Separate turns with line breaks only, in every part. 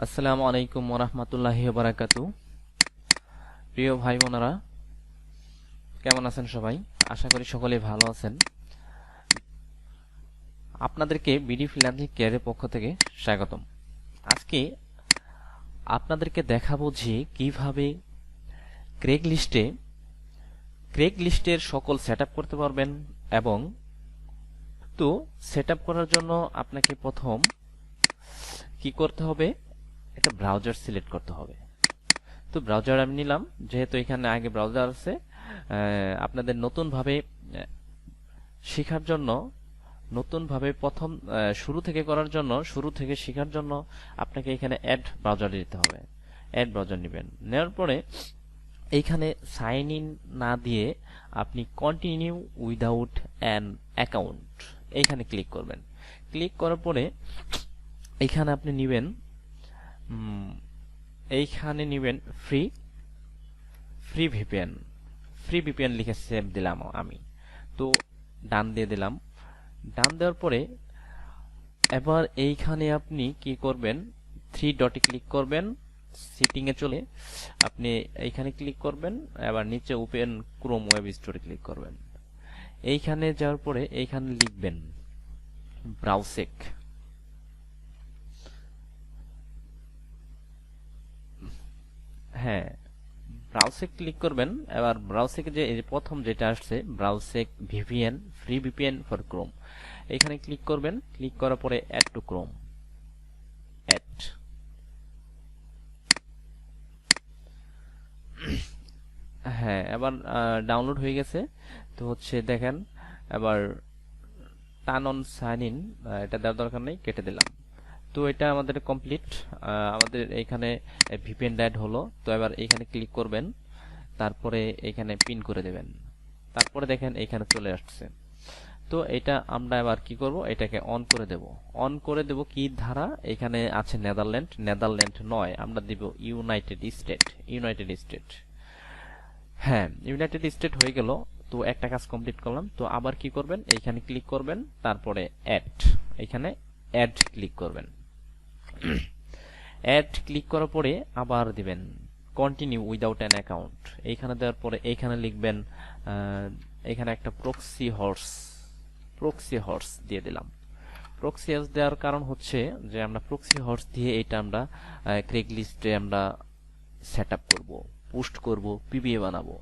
আসসালামু আলাইকুম ওয়া রাহমাতুল্লাহি ওয়া বারাকাতুহু। প্রিয় ভাই বোনেরা, কেমন আছেন সবাই? আশা করি সকলেই ভালো আছেন। আপনাদেরকে বিডি ফ্রিল্যান্সিং ক্যারিয়ারের পক্ষ থেকে স্বাগতম। আজকে আপনাদেরকে দেখাবো যে কিভাবে ক্রেগলিস্টে ক্রেগলিস্টের সকল সেটআপ করতে পারবেন। এবং তো সেটআপ করার জন্য আপনাকে প্রথম কি করতে হবে, একটা ব্রাউজার সিলেক্ট করতে হবে। তো ব্রাউজার আমি নিলাম, যেহেতু এখানে আগে ব্রাউজার আছে। আপনাদের নতুনভাবে শেখার জন্য, নতুনভাবে প্রথম শুরু থেকে করার জন্য, শুরু থেকে শেখার জন্য আপনাকে এখানে অ্যাড ব্রাউজার দিতে হবে। অ্যাড ব্রাউজার নেবেন, নেওয়ার পরে এইখানে সাইন ইন না দিয়ে আপনি কন্টিনিউ উইদাউট অ্যান অ্যাকাউন্ট এইখানে ক্লিক করবেন। ক্লিক করার পরে এইখানে আপনি নেবেন, এইখানে নেবেন free free VPN. Free VPN লিখে সেভ দিলাম আমি। তো ডান দিয়ে দিলাম। ডান দেওয়ার পরে এবার এইখানে আপনি কি করবেন, থ্রি ডটে ক্লিক করবেন। সেটিং এ চলে আপনি এইখানে ক্লিক করবেন, এবার নিচে ওপেন ক্রোম ওয়েব স্টোরে ক্লিক করবেন। এইখানে যাওয়ার পরে এইখানে লিখবেন ব্রাউসেক। হ্যাঁ, ব্রাউসে ক্লিক করবেন। এবার ব্রাউসেকে যে এই যে প্রথম যেটা আসছে ব্রাউসেক VPN, free VPN for Chrome, এখানে ক্লিক করবেন। ক্লিক করার পরে অ্যাড টু ক্রোম, অ্যাড। হ্যাঁ, এবার ডাউনলোড হয়ে গেছে। তো হচ্ছে দেখেন, এবার টার্ন অন সাইন ইন এটা দেওয়ার দরকার নেই, কেটে দিলাম। তো এটা আমাদের কমপ্লিট। আমাদের এখানে ভিপিএন অ্যাড হলো। তো এবার এখানে ক্লিক করবেন, তারপরে এখানে পিন করে দেবেন। তারপরে দেখেন এখানে চলে আসছে। তো এটা আমরা এবার কি করব, এটাকে অন করে দেব। অন করে দেব কি ধারা, এখানে আছে নেদারল্যান্ড। নেদারল্যান্ড নয়, আমরা দিব ইউনাইটেড স্টেট। ইউনাইটেড স্টেট, হ্যাঁ ইউনাইটেড স্টেট হয়ে গেল। তো একটা কাজ কমপ্লিট করলাম। তো আবার কি করবেন, এইখানে ক্লিক করবেন, তারপরে অ্যাড, এখানে অ্যাড ক্লিক করবেন। অ্যাড ক্লিক করার পরে আবার দিবেন কন্টিনিউ উইদাউট অ্যান অ্যাকাউন্ট। এইখানে দেওয়ার পরে এইখানে লিখবেন, এখানে একটা প্রক্সি হর্স দিয়ে দিলাম। প্রক্সি হর্স দেওয়ার কারণ হচ্ছে যে আমরা প্রক্সি হর্স দিয়ে এটা আমরা ক্রেগলিস্টে আমরা সেট আপ করবো, পোস্ট করব, পিবিএ বানাবো।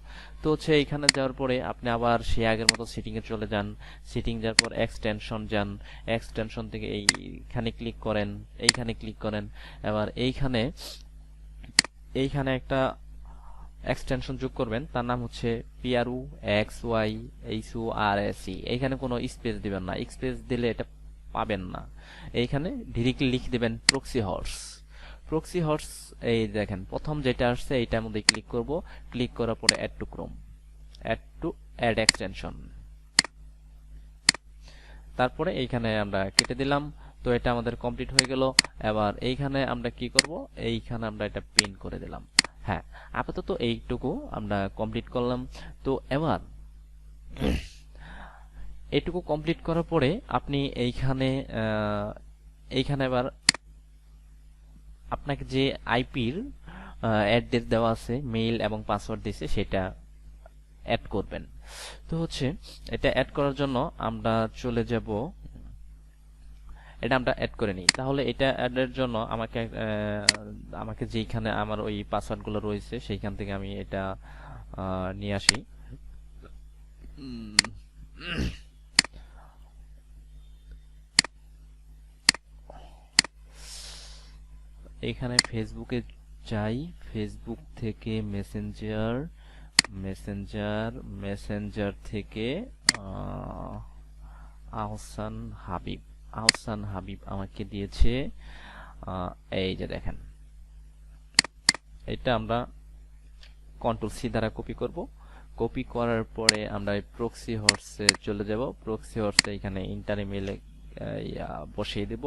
তো হচ্ছে এইখানে যাওয়ার পরে আপনি আবার সেই আগের মতো সেটিং এ চলে যান। সেটিং যাওয়ার পর এক্সটেনশন যান। এক্সটেনশন থেকে এইখানে ক্লিক করেন, এইখানে ক্লিক করেন। এবার এইখানে এইখানে একটা এক্সটেনশন যোগ করবেন, তার নাম হচ্ছে পিআরউ এক্স ওয়াই এইচও আর এস ই। এইখানে কোনো স্পেস দিবেন না, স্পেস দিলে এটা পাবেন না। এইখানে ডিরেক্টলি লিখে দিবেন প্রক্সি হর্স। প্রক্সি হর্স, এই দেখেন প্রথম যেটা আসছে এইটার মধ্যে ক্লিক করব। ক্লিক করার পরে add to Chrome, add extension, তারপরে এইখানে আমরা কেটে দিলাম। তো এটা আমাদের কমপ্লিট হয়ে গেল। এবার এইখানে আমরা কি করব, এইখানে আমরা এটা পিন করে দিলাম। হ্যাঁ, আপাতত এইটুকু আমরা কমপ্লিট করলাম। তো এবার এইটুকু কমপ্লিট করার পরে আপনি এইখানে এইখানে এবার আপনাকে যে আইপির অ্যাড্রেস দেওয়া আছে, মেইল এবং পাসওয়ার্ড দিয়েছে, সেটা অ্যাড করবেন। তো হচ্ছে এটা অ্যাড করার জন্য আমরা চলে যাব, এটা আমরা অ্যাড করে নিই। তাহলে এটা অ্যাডের জন্য আমাকে আমাকে যেইখানে আমার ওই পাসওয়ার্ডগুলো রয়েছে সেইখান থেকে আমি এটা নিয়ে আসি। এখানে ফেসবুকে যাই, ফেসবুক থেকে মেসেঞ্জার থেকে আহসান হাবিব আমাকে দিয়েছে। এই যে দেখেন, এটা আমরা কন্ট্রোল সি দ্বারা কপি করব। কপি করার পরে আমরা এই প্রক্সি হর্সে চলে যাব। প্রক্সি হর্সে এখানে ইন্টার ইমেইলে বসিয়ে দেব।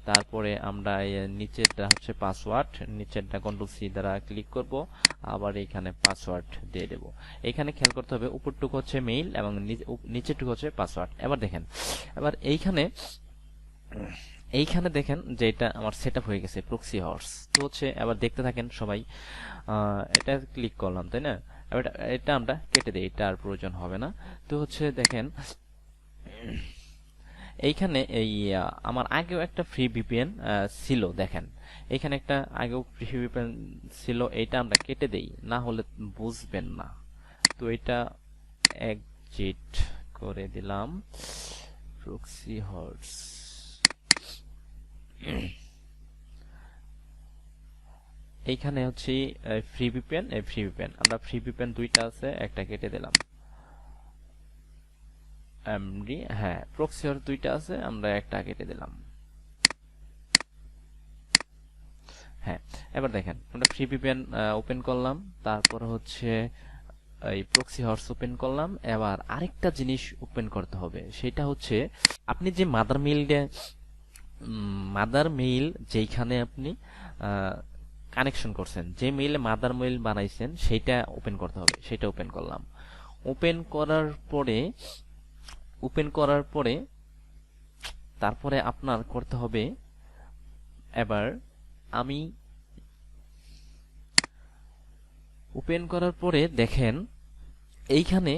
তারপরে আমরা নিচেরটা হচ্ছে পাসওয়ার্ড, নিচেরটা কন্ট্রোল সি দ্বারা ক্লিক করব, আবার এখানে পাসওয়ার্ড দিয়ে দেব। এখানে খেয়াল করতে হবে উপরটুকু হচ্ছে মেইল এবং নিচেরটুকু হচ্ছে পাসওয়ার্ড। এবার দেখেন, এবার এইখানে এইখানে দেখেন যে এটা আমার সেটআপ হয়ে গেছে প্রক্সি হর্স। তো হচ্ছে এবার দেখতে থাকেন সবাই। এটা ক্লিক করলাম, তাই না? এবার এটা আমরা কেটে দিই, এটা আর প্রয়োজন হবে না। তো হচ্ছে দেখেন এইখানে এই আমার আগেও একটা ফ্রি ভিপিএন ছিল, দেখেন এখানে একটা আগেও ফ্রি ভিপিএন ছিল, এটা আমরা কেটে দেই, না হলে বুঝবেন না। তো এটা এক্সিট করে দিলাম, প্রক্সি হর্স। এইখানে হচ্ছে ফ্রি ভিপিএন, এই ফ্রি ভিপিএন আমরা ফ্রি ভিপিএন দুইটা আছে, একটা কেটে দিলাম। এমডি, হ্যাঁ প্রক্সি হর্স দুইটা আছে, আমরা একটা কেটে দিলাম। হ্যাঁ, এবার দেখেন আমরা ফ্রি ভিপিএন ওপেন করলাম, তারপর হচ্ছে এই প্রক্সি হর্স ওপেন করলাম। এবার আরেকটা জিনিস ওপেন করতে হবে, সেটা হচ্ছে আপনি যে মাদার মেইল যেইখানে আপনি কানেকশন করছেন, যে মেইলে মাদার মেইল বানাইছেন সেটা ওপেন করতে হবে। সেটা ওপেন করলাম। ওপেন করার পরে তারপরে আপনার করতে হবে, এবার আমি ওপেন করার পরে দেখেন এইখানে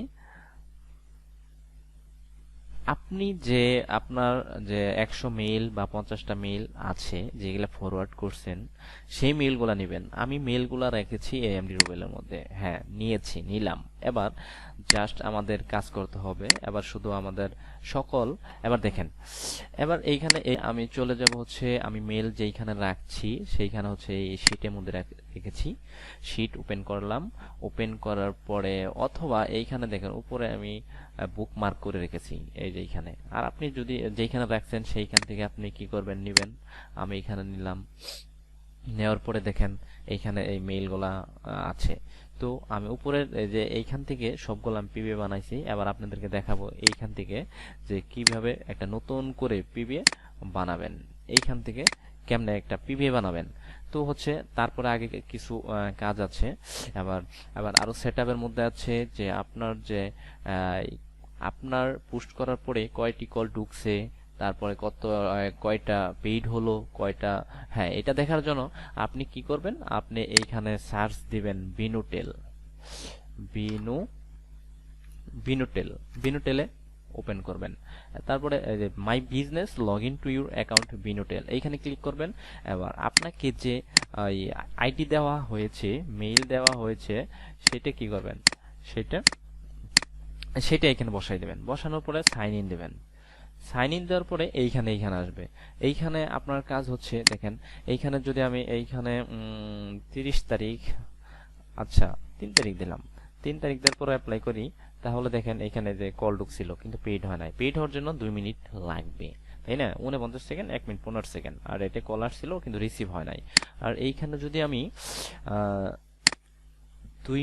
আপনি যে আপনার যে 100 মেইল বা 50টা মেইল আছে যেগুলা ফরওয়ার্ড করছেন, সেই মেইলগুলা নেবেন। আমি মেইলগুলা রেখেছি এএমডি রুবেলের মধ্যে, হ্যাঁ নিলাম। এবার জাস্ট আমাদের কাজ করতে হবে, এবার শুধু আমাদের সকল, এবার দেখেন এবার এইখানে আমি চলে যাব হচ্ছে আমি মেইল যেইখানে রাখছি সেইখানে হচ্ছে এই শীটের মধ্যে রেখেছি। শীট ওপেন করলাম। ওপেন করার পরে অথবা এইখানে দেখেন উপরে আমি বুকমার্ক করে রেখেছি এই যে এইখানে। আর আপনি যদি যেইখানে রাখছেন সেইখান থেকে আপনি কি করবেন, নিবেন। আমি এইখানে নিলাম। নেওয়ার পরে দেখেন এইখানে এই মেইলগুলা আছে। তো আমি উপরের যে এইখান থেকে সবগুলো আমি পিবিএ বানাইছি। এবার আপনাদেরকে দেখাবো এইখান থেকে যে কিভাবে একটা নতুন করে পিবিএ বানাবেন, এইখান থেকে কেমনে একটা পিবিএ বানাবেন। তো হচ্ছে তারপরে আগে কিছু কাজ আছে। আবার আবার আরো সেটআপের মধ্যে আছে যে আপনার পোস্ট করার পরে কয়টি কল ঢুকছে, তারপরে কয়টা পেইড হলো, কয়টা, হ্যাঁ এটা দেখার জন্য আপনি কি করবেন, আপনি এইখানে সার্চ দিবেন বিনুটেল, বিনু বিনুটেল বিনুটেলে ওপেন করবেন। তারপরে my business log in to your account বিনুটেল, এইখানে ক্লিক করবেন। এবার আপনাকে যে আইডি দেওয়া হয়েছে, মেইল দেওয়া হয়েছে, সেটা কি করবেন, সেটা সেটা এখানে বসাই দেবেন। বসানোর পরে সাইন ইন দেবেন। সাইন ইন দেওয়ার পরে এইখানে আসবে। এইখানে আপনার কাজ হচ্ছে দেখেন, এইখানে যদি আমি এইখানে 30 তারিখ, আচ্ছা 3 তারিখ দিলাম। 3 তারিখ দেওয়ার পরে অ্যাপ্লাই করি, তাহলে দেখেন এখানে যে কল ঢুকছিল কিন্তু পেইড হয় নাই। পেইড হওয়ার জন্য 2 মিনিট লাগবে, তাই না? 49 সেকেন্ড, 1 মিনিট 15 সেকেন্ড। আর এটা কল আসছিল কিন্তু রিসিভ হয় নাই। আর এইখানে যদি আমি দুই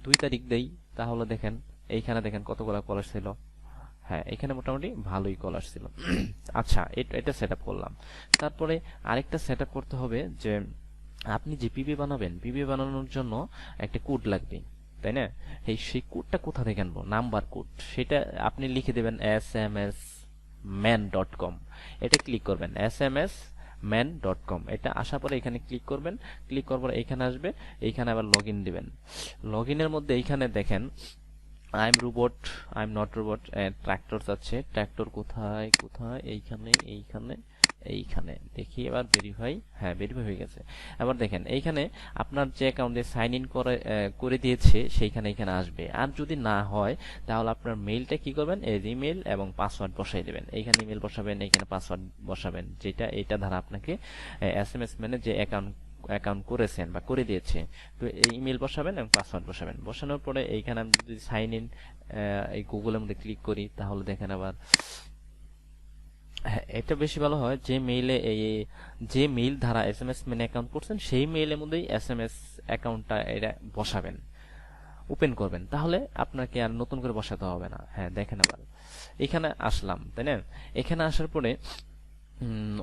2 তারিখ দেই, তাহলে দেখেন এইখানে দেখেন কতগুলো কল আসছিল। হ্যাঁ, এখানে মোটামুটি ভালোই কল আসছিল। আচ্ছা, এটা সেটআপ করলাম। তারপরে আরেকটা সেটআপ করতে হবে যে আপনি যে পিবি বানাবেন, পিবি বানানোর জন্য একটা কোড লাগবে, তাই না? সেই কোডটা কোথা থেকে আনবো, নাম্বার কোড, সেটা আপনি লিখে দেবেন smsman.com। এটা ক্লিক করবেন smsman.com। এটা আসার পরে এখানে ক্লিক করবেন। ক্লিক করার পরে এখানে আসবে, এইখানে আবার লগ ইন দিবেন। লগ ইনের মধ্যে এইখানে দেখেন I am robot, I am not robot, tractor আছে। ট্র্যাক্টর কোথায় কোথায়, এইখানে দেখি। এবার ভেরিফাই, হ্যাঁ ভেরিফাই হয়ে গেছে। এবার দেখেন এইখানে আপনার যে অ্যাকাউন্টে সাইন ইন করে দিয়েছে সেইখানে এখানে আসবে। আর যদি না হয় তাহলে আপনার মেইলটা কি করবেন, এই ইমেল এবং পাসওয়ার্ড বসাই দেবেন। এইখানে ইমেল বসাবেন, এইখানে পাসওয়ার্ড বসাবেন, যেটা এটা দ্বারা আপনাকে এসএমএস মানে যে অ্যাকাউন্ট করেছেন বা করে দিয়েছে। তো এই ইমেল বসাবেন এবং পাসওয়ার্ড বসাবেন। বসানোর পরে এইখানে আমি যদি সাইন ইন এই গুগলের মধ্যে ক্লিক করি, তাহলে দেখেন আবার হ্যাঁ, এটা বেশি ভালো হয় যে মেইল দ্বারা এসএমএস মেনে অ্যাকাউন্ট করছেন সেই মেইলের মধ্যেই এসএমএস অ্যাকাউন্টটা এটা বসাবেন, ওপেন করবেন। তাহলে আপনাকে আর নতুন করে বসাতে হবে না। হ্যাঁ দেখেন আবার এখানে আসলাম, তাই না? এখানে আসার পরে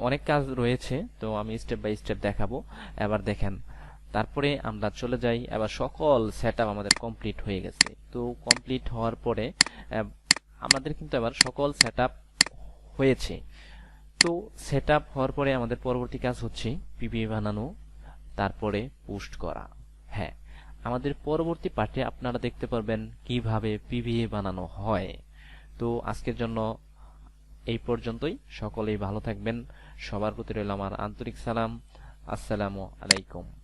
অনেক কাজ রয়েছে, তো আমি স্টেপ বাই স্টেপ দেখাবো। এবার দেখেন তারপরে আমরা চলে যাই। এবার সকল সেটআপ আমাদের কমপ্লিট হয়ে গেছে। তো কমপ্লিট হওয়ার পরে আমাদের কিন্তু এবার সকল সেটআপ হয়েছে। তো সেটআপ হওয়ার পরে আমাদের পরবর্তী কাজ হচ্ছে পিপিএ বানানো, তারপরে পোস্ট করা। হ্যাঁ, আমাদের পরবর্তী পার্টে আপনারা দেখতে পারবেন কিভাবে পিপিএ বানানো হয়। তো আজকের জন্য এই পর্যন্তই। সকলেই ভালো থাকবেন। সবার প্রতি রইল আমার আন্তরিক সালাম। আসসালামু আলাইকুম।